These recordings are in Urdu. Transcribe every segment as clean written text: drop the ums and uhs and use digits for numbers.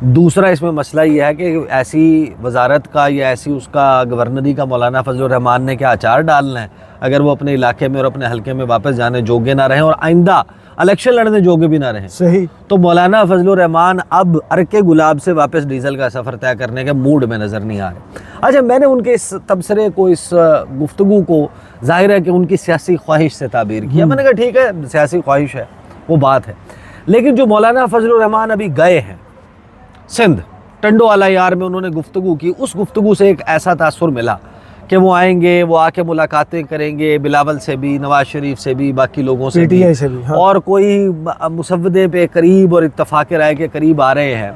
دوسرا اس میں مسئلہ یہ ہے کہ ایسی وزارت کا یا ایسی اس کا گورنری کا مولانا فضل الرحمان نے کیا اچار ڈالنا ہے اگر وہ اپنے علاقے میں اور اپنے حلقے میں واپس جانے جوگے نہ رہیں اور آئندہ الیکشن لڑنے جوگے بھی نہ رہیں. صحیح. تو مولانا فضل الرحمان اب ارک گلاب سے واپس ڈیزل کا سفر طے کرنے کے موڈ میں نظر نہیں آ رہے. اچھا میں نے ان کے اس تبصرے کو, اس گفتگو کو ظاہر ہے کہ ان کی سیاسی خواہش سے تعبیر کیا. میں نے کہا ٹھیک ہے سیاسی خواہش ہے وہ بات ہے, لیکن جو مولانا فضل الرحمان ابھی گئے ہیں سندھ ٹنڈو والا یار میں انہوں نے گفتگو کی, اس گفتگو سے ایک ایسا تاثر ملا کہ وہ آئیں گے, وہ آ کے ملاقاتیں کریں گے بلاول سے بھی, نواز شریف سے بھی, باقی لوگوں سے بھی, اور کوئی مسودے پہ قریب اور اتفاق رائے کے قریب آ رہے ہیں.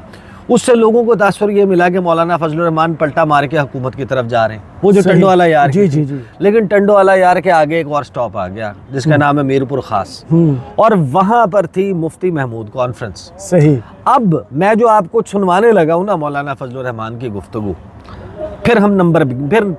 اس سے لوگوں کو تاثر یہ ملا کہ مولانا فضل الرحمان پلٹا مار کے حکومت کی طرف جا رہے ہیں, وہ جو ٹنڈو والا یار. جی. لیکن ٹنڈو والا یار کے آگے ایک اور سٹاپ آ گیا جس کا نام ہے میرپور خاص, اور وہاں پر تھی مفتی محمود کانفرنس. صحیح. اب میں جو آپ کو سنوانے لگا ہوں نا مولانا فضل الرحمان کی گفتگو, پھر ہم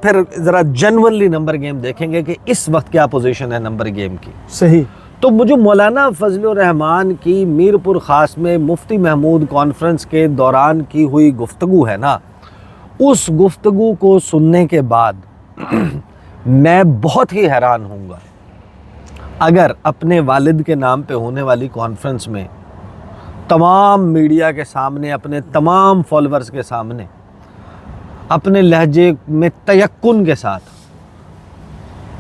پھر ذرا جنورلی نمبر گیم دیکھیں گے کہ اس وقت کیا پوزیشن ہے نمبر گیم کی. صحیح. تو مجھے مولانا فضل الرحمان کی میرپور خاص میں مفتی محمود کانفرنس کے دوران کی ہوئی گفتگو ہے نا, اس گفتگو کو سننے کے بعد میں بہت ہی حیران ہوں گا اگر اپنے والد کے نام پہ ہونے والی کانفرنس میں تمام میڈیا کے سامنے, اپنے تمام فالورز کے سامنے, اپنے لہجے میں تیقن کے ساتھ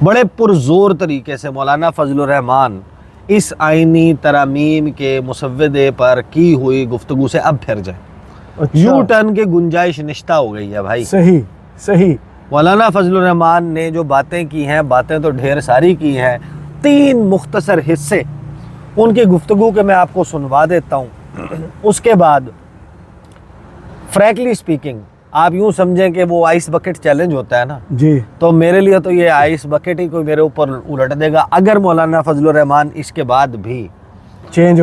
بڑے پرزور طریقے سے مولانا فضل الرحمان اس آئینی ترامیم کے مسودے پر کی ہوئی گفتگو سے اب پھر جائیں. یو ٹرن کی گنجائش نشتہ ہو گئی ہے بھائی. صحیح. مولانا فضل الرحمان نے جو باتیں کی ہیں, باتیں تو ڈھیر ساری کی ہیں, 3 مختصر حصے ان کی گفتگو کے میں آپ کو سنوا دیتا ہوں. اس کے بعد فریکلی اسپیکنگ آپ یوں سمجھیں کہ وہ آئس بکٹ چیلنج ہوتا ہے نا جی, تو میرے لیے تو یہ آئس بکٹ ہی کوئی میرے اوپر الٹ دے گا اگر مولانا فضل الرحمان اس کے بعد بھی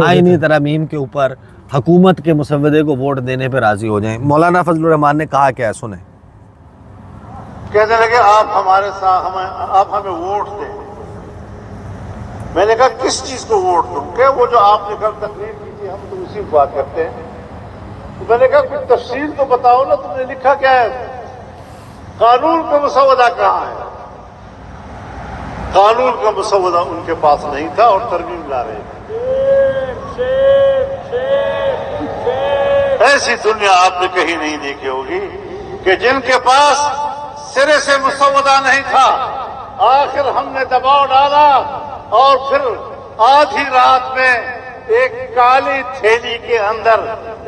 آئینی ترامیم کے اوپر حکومت کے مسودے کو ووٹ دینے پہ راضی ہو جائیں. مولانا فضل الرحمان نے کہا کیا ہے سنیں. کہنے لگے آپ ہمارے ساتھ آپ ہمیں ووٹ دیں. میں نے کہا کس چیز کو ووٹ دوں, کہ وہ جو آپ نے کل تقریر کی تھی ہم تو اسی بات کرتے ہیں. میں نے کہا کچھ تفصیل تو بتاؤ نا, تم نے لکھا کیا ہے, قانون کا مسودہ کہاں ہے. قانون کا مسودہ ان کے پاس نہیں تھا اور ترمیم لا رہے تھے. ایسی دنیا آپ نے کہیں نہیں دیکھی ہوگی کہ جن کے پاس سرے سے مسودہ نہیں تھا, آخر ہم نے دباؤ ڈالا اور پھر آدھی رات میں ایک کالی تھیلی کے اندر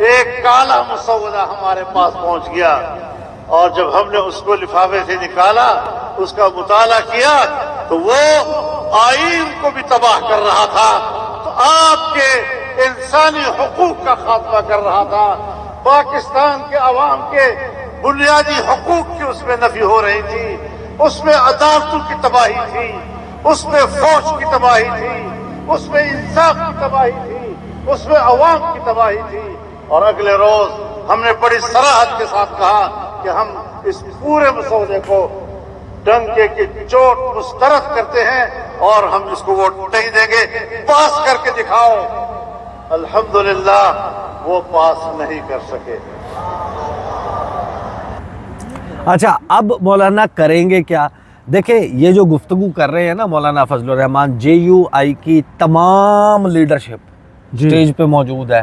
ایک کالا مسودہ ہمارے پاس پہنچ گیا, اور جب ہم نے اس کو لفافے سے نکالا, اس کا مطالعہ کیا, تو وہ آئین کو بھی تباہ کر رہا تھا, تو آپ کے انسانی حقوق کا خاتمہ کر رہا تھا, پاکستان کے عوام کے بنیادی حقوق کی اس میں نفی ہو رہی تھی, اس میں عدالتوں کی تباہی تھی, اس میں فوج کی تباہی تھی, اس میں انصاف کی تباہی تھی, اس میں عوام کی تباہی تھی. اور اگلے روز ہم نے بڑی صراحت کے ساتھ کہا کہ ہم اس پورے مسودے کو ڈنکے کی چوٹ مسترد کرتے ہیں اور ہم اس کو ووٹ نہیں دیں گے, پاس کر کے دکھاؤ. الحمدللہ وہ پاس نہیں کر سکے. اچھا اب مولانا کریں گے کیا؟ دیکھیں یہ جو گفتگو کر رہے ہیں نا مولانا فضل الرحمان, JUI کی تمام لیڈرشپ سٹیج پہ موجود ہے,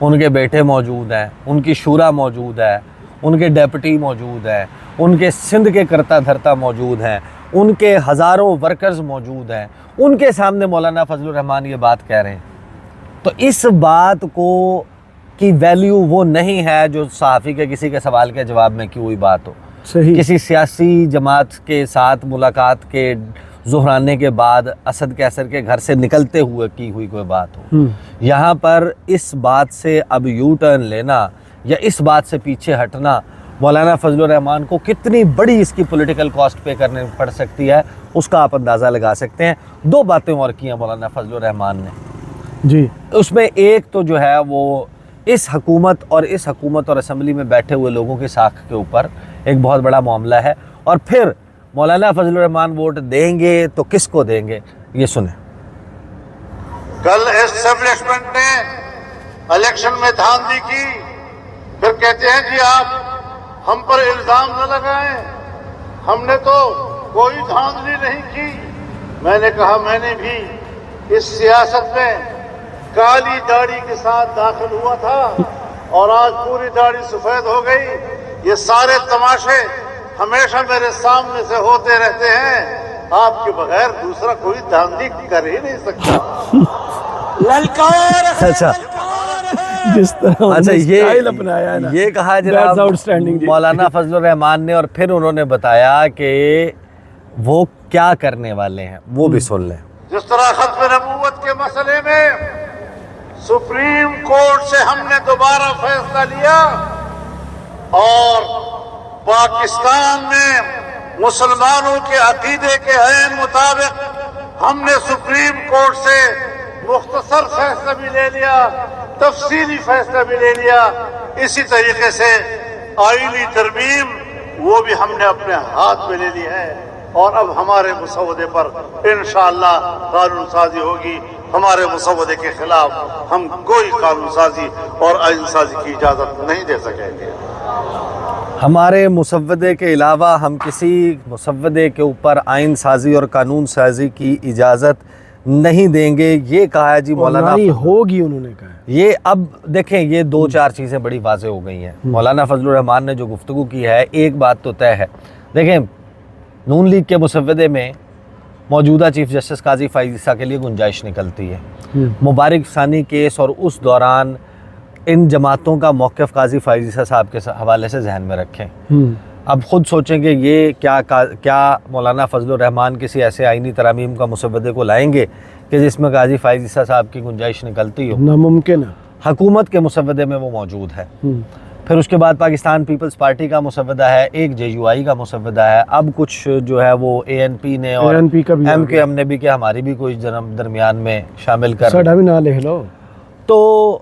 ان کے بیٹے موجود ہیں, ان کی شورا موجود ہے, ان کے ڈیپٹی موجود ہے, ان کے سندھ کے کرتا دھرتا موجود ہیں, ان کے ہزاروں ورکرز موجود ہیں, ان کے سامنے مولانا فضل الرحمان یہ بات کہہ رہے ہیں. تو اس بات کو کی ویلیو وہ نہیں ہے جو صحافی کے کسی کے سوال کے جواب میں کی ہوئی بات ہو, کسی سیاسی جماعت کے ساتھ ملاقات کے ظہرانے کے بعد اسد کیسر کے گھر سے نکلتے ہوئے کی ہوئی کوئی بات ہو. یہاں پر اس بات سے اب یو ٹرن لینا یا اس بات سے پیچھے ہٹنا مولانا فضل الرحمان کو کتنی بڑی اس کی پولیٹیکل کاسٹ پے کرنے پڑ سکتی ہے, اس کا آپ اندازہ لگا سکتے ہیں. 2 باتیں اور کی ہیں مولانا فضل الرحمان نے جی, اس میں ایک تو جو ہے وہ اس حکومت اور اسمبلی میں بیٹھے ہوئے لوگوں کی ساکھ کے اوپر ایک بہت بڑا معاملہ ہے, اور پھر مولانا فضل الرحمان ووٹ دیں گے تو کس کو دیں گے یہ سنیں. کل اسٹیبلشمنٹ نے الیکشن میں دھاندلی کی جب کہتے ہیں جی آپ ہم پر الزام نہ لگائیں، ہم نے تو کوئی دھاندلی نہیں کی، میں نے کہا میں نے بھی اس سیاست میں کالی داڑھی کے ساتھ داخل ہوا تھا اور آج پوری داڑھی سفید ہو گئی. یہ سارے تماشے ہمیشہ میرے سامنے سے ہوتے رہتے ہیں، آپ کے بغیر دوسرا کوئی دھاندلی کر ہی نہیں سکتا. اچھا جس طرح اچھا اسٹائل اپنایا ہے نا، یہ کہا That's جناب outstanding جی. مولانا فضل الرحمان نے، اور پھر انہوں نے بتایا کہ وہ کیا کرنے والے ہیں، وہ بھی سن لیں. جس طرح ختم نبوت کے مسئلے میں سپریم کورٹ سے ہم نے دوبارہ فیصلہ لیا اور پاکستان میں مسلمانوں کے عقیدے کے عین مطابق ہم نے سپریم کورٹ سے مختصر فیصلہ بھی لے لیا، تفصیلی فیصلہ بھی لے لیا. اسی طریقے سے آئینی ترمیم وہ بھی ہم نے اپنے ہاتھ میں لے لی ہے اور اب ہمارے مسودے پر انشاءاللہ قانون سازی ہوگی. ہمارے مسودے کے خلاف ہم کوئی قانون سازی اور آئین سازی کی اجازت نہیں دے سکیں گے. ہمارے مسودے کے علاوہ ہم کسی مسودے کے اوپر آئین سازی اور قانون سازی کی اجازت نہیں دیں گے، یہ کہا ہے جی مولانا. نہیں ہوگی انہوں نے کہا. یہ اب دیکھیں یہ دو چار چیزیں بڑی واضح ہو گئی ہیں. مولانا فضل الرحمان نے جو گفتگو کی ہے، ایک بات تو طے ہے. دیکھیں نون لیگ کے مسودے میں موجودہ چیف جسٹس قاضی فائز عیسیٰ کے لیے گنجائش نکلتی ہے. مبارک ثانی کیس اور اس دوران ان جماعتوں کا موقف قاضی فائز عیسیٰ صاحب کے حوالے سے ذہن میں رکھیں. اب خود سوچیں کہ یہ کیا مولانا فضل الرحمان کسی ایسے آئینی ترامیم کا مسودے کو لائیں گے کہ جس میں قاضی فائز عیسیٰ صاحب کی گنجائش نکلتی ہو؟ ناممکن ہے. حکومت کے مسودے میں وہ موجود ہے. پھر اس کے بعد پاکستان پیپلز پارٹی کا مسودہ ہے، ایک جے یو آئی کا مسودہ ہے، اب کچھ جو ہے وہ اے این پی نے اور ایم کے ایم نے بھی کہ ہماری بھی کوئی جنم درمیان میں شامل کر. ساڈا بھی نہ لکھ لو. تو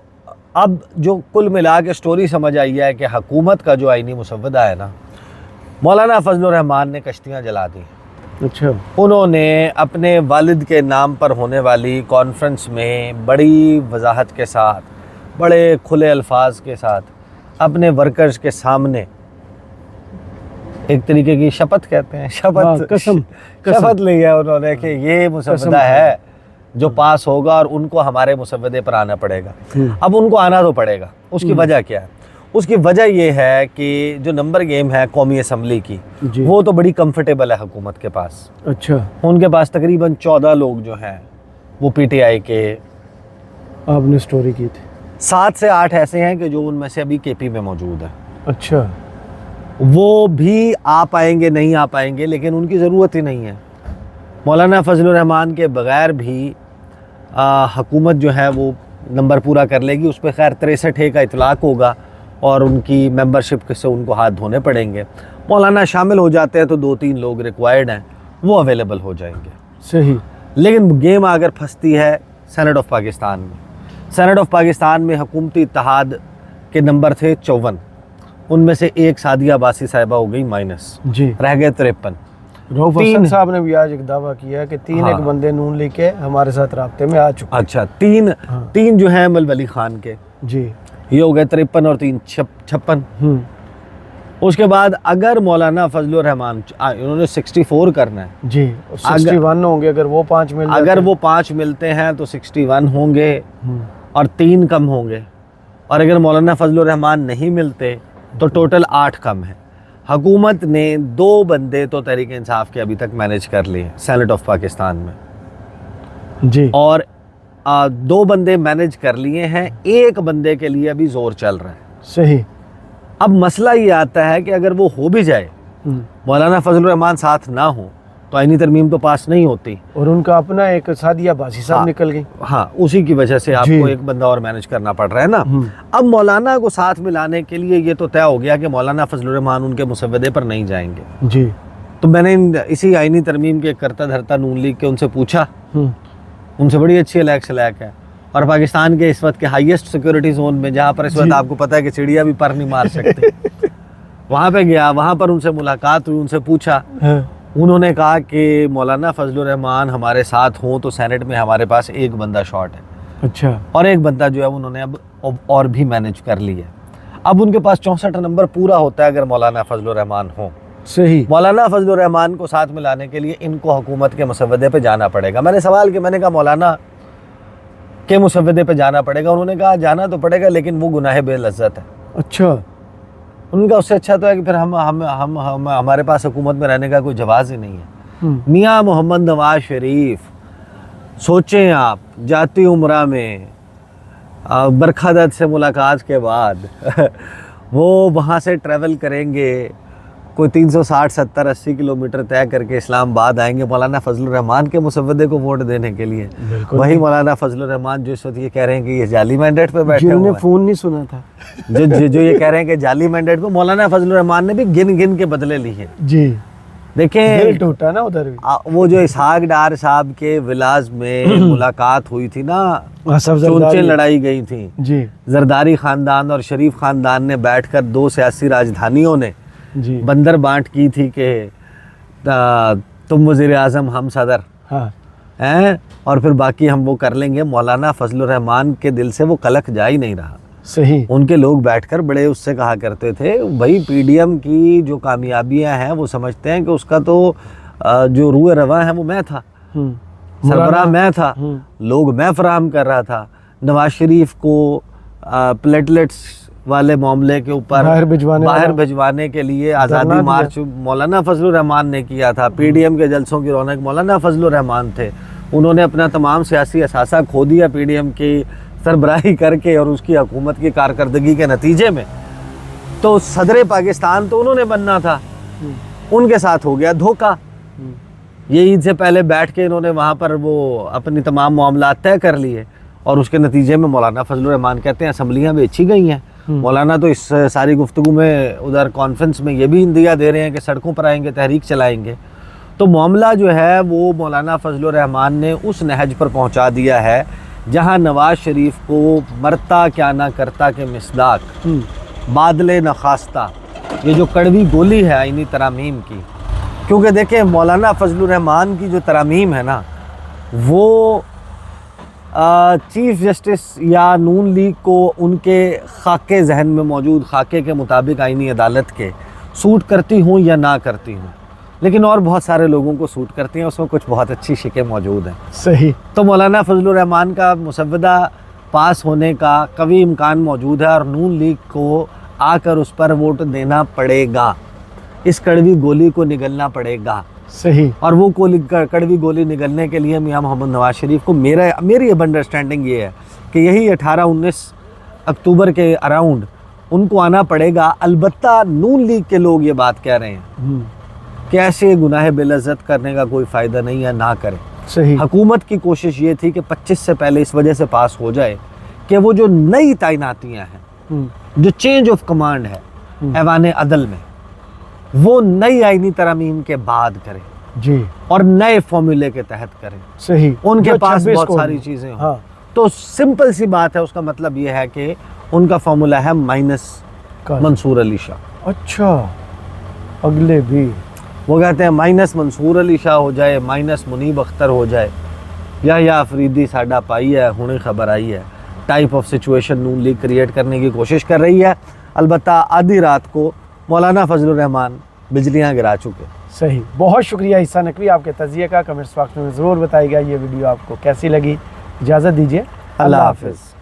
اب جو کل ملا کے سٹوری سمجھ آئی ہے کہ حکومت کا جو آئینی مسودہ ہے نا، مولانا فضل الرحمان نے کشتیاں جلا دی. اچھا. انہوں نے اپنے والد کے نام پر ہونے والی کانفرنس میں بڑی وضاحت کے ساتھ، بڑے کھلے الفاظ کے ساتھ اپنے ورکرز کے سامنے ایک طریقے کی شپت کہتے ہیں، شپت لی ہے انہوں نے کہ یہ مسودہ ہے جو پاس ہوگا اور ان کو ہمارے مسودے پر آنا پڑے گا. اب ان کو آنا تو پڑے گا. اس کی وجہ کیا ہے؟ اس کی وجہ یہ ہے کہ جو نمبر گیم ہے قومی اسمبلی کی، وہ تو بڑی کمفرٹیبل ہے حکومت کے پاس. اچھا. ان کے پاس تقریباً 14 لوگ جو ہیں وہ پی ٹی آئی کے، آپ نے سٹوری کی تھی، 7 سے 8 ایسے ہیں کہ جو ان میں سے ابھی کے پی میں موجود ہیں. اچھا. وہ بھی آ پائیں گے، نہیں آ پائیں گے، لیکن ان کی ضرورت ہی نہیں ہے. مولانا فضل الرحمان کے بغیر بھی حکومت جو ہے وہ نمبر پورا کر لے گی. اس پہ خیر 63 کا اطلاق ہوگا اور ان کی ممبرشپ سے ان کو ہاتھ دھونے پڑیں گے. مولانا شامل ہو جاتے ہیں تو 2-3 لوگ ریکوائرڈ ہیں، وہ اویلیبل ہو جائیں گے. صحیح. لیکن گیم اگر پھنستی ہے سینٹ آف پاکستان میں. سینٹ آف پاکستان میں حکومتی اتحاد کے نمبر تھے 54، ان میں سے ایک سعدیہ عباسی صاحبہ ہو گئی مائنس، جی. رہ گئے 53. رؤف حسن صاحب نے بھی آج ایک دعویٰ کیا ہے کہ 3 ایک بندے نون لیگ کے ہمارے ساتھ رابطے میں آ چکے. اچھا. 3 جو ہیں مل ولی خان کے، جی. یہ ہو گئے 53 اور 3 56. اس کے بعد اگر مولانا فضل الرحمان انہوں نے 64 کرنا ہے، جی 61 ہوں گے. اگر وہ 5 مل اگر وہ 5 ملتے ہیں تو 61 ہوں گے اور 3 کم ہوں گے. اور اگر مولانا فضل الرحمان نہیں ملتے تو ٹوٹل 8 کم ہیں. حکومت نے 2 بندے تو تحریک انصاف کے ابھی تک مینیج کر لیے سینٹ آف پاکستان میں، جی. اور 2 بندے مینیج کر لیے ہیں. ایک بندے کے لیے ابھی زور چل رہا ہے. صحیح. اب مسئلہ یہ آتا ہے کہ اگر وہ ہو بھی جائے، مولانا فضل الرحمان ساتھ نہ ہو تو آئینی ترمیم تو پاس نہیں ہوتی. اور ان کا اپنا ایک سعدیہ عباسی صاحب نکل گئی. ہاں، اسی کی وجہ سے آپ کو ایک بندہ اور مینیج کرنا پڑ رہا ہے نا. اب مولانا کو ساتھ ملانے کے لیے یہ تو طے ہو گیا کہ مولانا فضل الرحمان ان کے مسودے پر نہیں جائیں گے. جی. تو میں نے اسی آئینی ترمیم کے کرتا دھرتا نون لیگ کے ان سے پوچھا، ان سے بڑی اچھی الیک ہے، اور پاکستان کے اس وقت کے ہائیسٹ سیکورٹی زون میں، جہاں پر اس وقت آپ کو پتہ ہے کہ چڑیا بھی پر نہیں مار سکتے، وہاں پہ گیا، وہاں پر ان سے ملاقات ہوئی، ان سے پوچھا. انہوں نے کہا کہ مولانا فضل الرحمان ہمارے ساتھ ہوں تو سینٹ میں ہمارے پاس ایک بندہ شارٹ ہے. اچھا. اور ایک بندہ جو ہے انہوں نے اب اور بھی مینیج کر لی ہے. اب ان کے پاس 64 نمبر پورا ہوتا ہے اگر مولانا فضل الرحمان ہوں. صحیح. مولانا فضل الرحمان کو ساتھ میں لانے کے لیے ان کو حکومت کے مسودے پہ جانا پڑے گا. میں نے سوال کیا, میں نے کہا مولانا کے مسودے پہ جانا پڑے گا. انہوں نے کہا جانا تو پڑے گا لیکن وہ گناہ بے لذت ہے. اچھا. ان کا اس سے اچھا تو ہے کہ پھر ہمارے پاس حکومت میں رہنے کا کوئی جواز ہی نہیں ہے. میاں محمد نواز شریف, سوچیں آپ, جاتی عمرہ میں برکھا دت سے ملاقات کے بعد وہ وہاں سے ٹریول کریں گے, کوئی 360 70 80 کلومیٹر طے کر کے اسلام آباد آئیں گے مولانا فضل الرحمان کے مسودے کو ووٹ دینے کے لیے. وہی مولانا فضل الرحمان جو اس وقت یہ کہہ رہے ہیں کہ یہ جعلی مینڈیٹ پہ بیٹھے جنہوں نے فون نہیں سنا تھا, جو یہ کہہ رہے ہیں کہ جعلی مینڈیٹ پہ, مولانا فضل الرحمان نے بھی گن گن کے بدلے لیے. جی دیکھیں دل ٹوٹا نا ادھر بھی. وہ جو اسحاق ڈار صاحب کے ولاز میں ملاقات ہوئی تھی نا, چونچیں لڑائی گئی تھیں, جی زرداری خاندان اور شریف خاندان نے بیٹھ کر 2 سیاسی راجدھانیوں نے جی بندر بانٹ کی تھی کہ تم وزیر اعظم ہم صدر ہیں اور پھر باقی ہم وہ کر لیں گے. مولانا فضل الرحمان کے دل سے وہ قلق جا ہی نہیں رہا. صحیح. ان کے لوگ بیٹھ کر بڑے اس سے کہا کرتے تھے بھائی پی ڈی ایم کی جو کامیابیاں ہیں وہ سمجھتے ہیں کہ اس کا تو جو روح رواں ہے وہ میں تھا, سربراہ میں تھا, لوگ میں فراہم کر رہا تھا. نواز شریف کو پلیٹلیٹس والے معاملے کے اوپر باہر بھجوانے کے لیے آزادی مارچ مولانا فضل الرحمان نے کیا تھا. پی ڈی ایم کے جلسوں کی رونق مولانا فضل الرحمان تھے. انہوں نے اپنا تمام سیاسی اثاثہ کھو دیا پی ڈی ایم کی سربراہی کر کے اور اس کی حکومت کی کارکردگی کے نتیجے میں. تو صدر پاکستان تو انہوں نے بننا تھا, ان کے ساتھ ہو گیا دھوکہ. یہ عید سے پہلے بیٹھ کے انہوں نے وہاں پر وہ اپنی تمام معاملات طے کر لیے اور اس کے نتیجے میں مولانا فضل الرحمان کہتے ہیں اسمبلیاں بیچی گئی ہیں. مولانا تو اس ساری گفتگو میں ادھر کانفرنس میں یہ بھی اندیا دے رہے ہیں کہ سڑکوں پر آئیں گے, تحریک چلائیں گے. تو معاملہ جو ہے وہ مولانا فضل الرحمان نے اس نہج پر پہنچا دیا ہے جہاں نواز شریف کو مرتا کیا نہ کرتا کے مصداق بادل نخواستہ, یہ جو کڑوی گولی ہے آئینی ترامیم کی. کیونکہ دیکھیں مولانا فضل الرحمان کی جو ترامیم ہے نا وہ چیف جسٹس یا نون لیگ کو ان کے خاکے ذہن میں موجود خاکے کے مطابق آئینی عدالت کے سوٹ کرتی ہوں یا نہ کرتی ہوں, لیکن اور بہت سارے لوگوں کو سوٹ کرتی ہیں, اس میں کچھ بہت اچھی شکیں موجود ہیں. صحیح. تو مولانا فضل الرحمان کا مسودہ پاس ہونے کا قوی امکان موجود ہے اور نون لیگ کو آ کر اس پر ووٹ دینا پڑے گا, اس کڑوی گولی کو نگلنا پڑے گا. صحیح. اور وہ کڑوی گولی نگلنے کے لیے میاں محمد نواز شریف کو میری اب انڈرسٹینڈنگ یہ ہے کہ یہی 18-19 اکتوبر کے اراؤنڈ ان کو آنا پڑے گا. البتہ نون لیگ کے لوگ یہ بات کہہ رہے ہیں کہ ایسے گناہ بے لذت کرنے کا کوئی فائدہ نہیں ہے, نہ کریں. صحیح. حکومت کی کوشش یہ تھی کہ 25 سے پہلے اس وجہ سے پاس ہو جائے کہ وہ جو نئی تعیناتیاں ہیں, جو چینج آف کمانڈ ہے ایوان عدل میں, وہ نئی آئینی ترامیم کے بعد کریں جی, اور نئے فارمولے کے تحت کریں. صحیح. ان کے پاس بہت ساری چیزیں ہوں. تو سمپل سی بات ہے, اس کا مطلب یہ ہے کہ ان کا فارمولہ ہے مائنس منصور علی شاہ. اچھا, اگلے بھی وہ کہتے ہیں مائنس منصور علی شاہ ہو جائے, مائنس منیب اختر ہو جائے, یا افریدی ساڈا پائی ہے ہنے خبر آئی ہے type of situation Noon League create کرنے کی کوشش کر رہی ہے. البتہ آدھی رات کو مولانا فضل الرحمان بجلیاں گرا چکے. صحیح. بہت شکریہ عیسیٰ نقوی آپ کے تجزیے کا. کمنٹس باکس میں ضرور بتائیے گا یہ ویڈیو آپ کو کیسی لگی. اجازت دیجیے, اللہ حافظ.